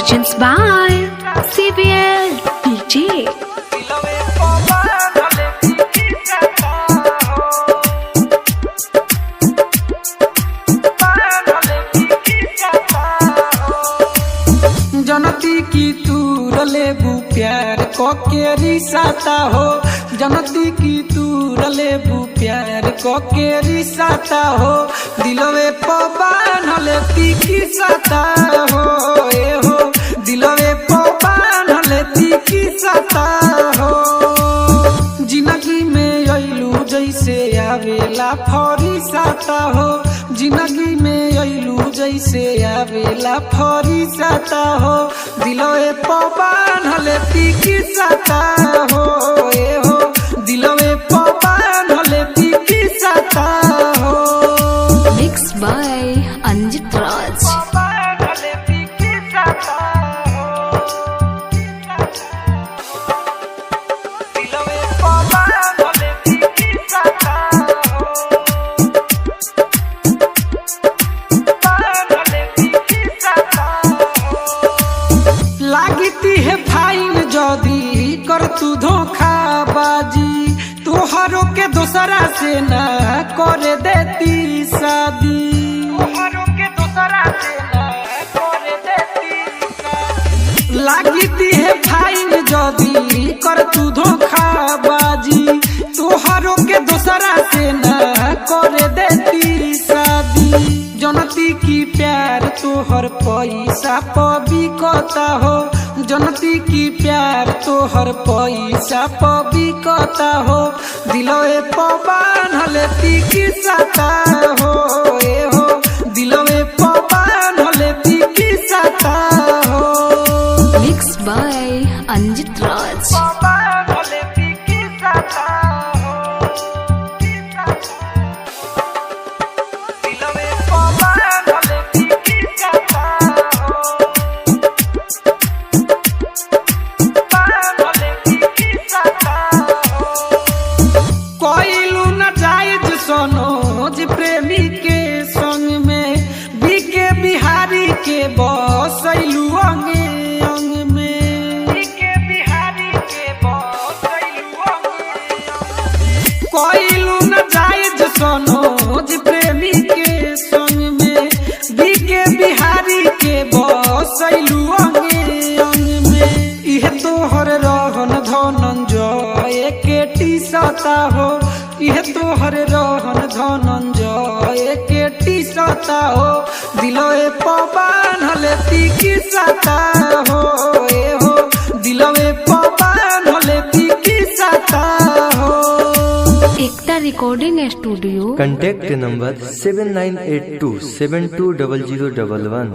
Presents by CBL DJ. जनती की तू रलेबू प्यार को के रिसाता हो, जनती की तू रलेबू प्यार को के रिसाता हो, दिलवे पबान हलेती की साता हो, ए हो दिलवे पबान हलेती की साता हो। जिंदगी में अइलू जैसे आवेला फरिसाता हो, जिंदगी में अइलू जैसे आवेला फरिसाता हो, दिलवे पबान हलेती की साता हो, ए हो दिलवे पबान हलेती की साता हो। Mixed by Anjit Raj. लागती है फाइन जदी कर तू धोखा बाजी, तोहरों के दूसरा से ना करे देती शादी, तोहरों के दूसरा से ना करे देती शादी। लागती है फाइन जदी कर तू धोखा बाजी, तोहरों के दूसरा से ना करे देती शादी। जनती की प्यार तोहर पैसा पबिकता हो, जनती की प्यार तोहर पैसा पबिकता हो, दिलवे पबान हलेती की साता हो, ए हो दिलवे पबान हलेती की साता हो। Mixed by Anjit Raj. पबान हलेती की साता हो, दिलवे पबान हलेती की साता हो, पबान हलेती की साता हो। कोइलू न जायज सनोज प्रेमी के संग में, बीके बिहारी के बसैलू अंगे अंग में, बीके बिहारी के बसैलू अंगे अंग में। कोइलू न जायज सनोज प्रेमी के संग में, बीके बिहारी के बसैलू अंगे अंग में। इह तोहर रहन धनंजय के टीसता हो, इह तोहर रहन धनंजय के टीसता हो, दिलवे पबान हलेती की साता हो, ए हो दिलवे पबान हलेती की साता हो। Ekta Recording Studio. Contact number 7982720011.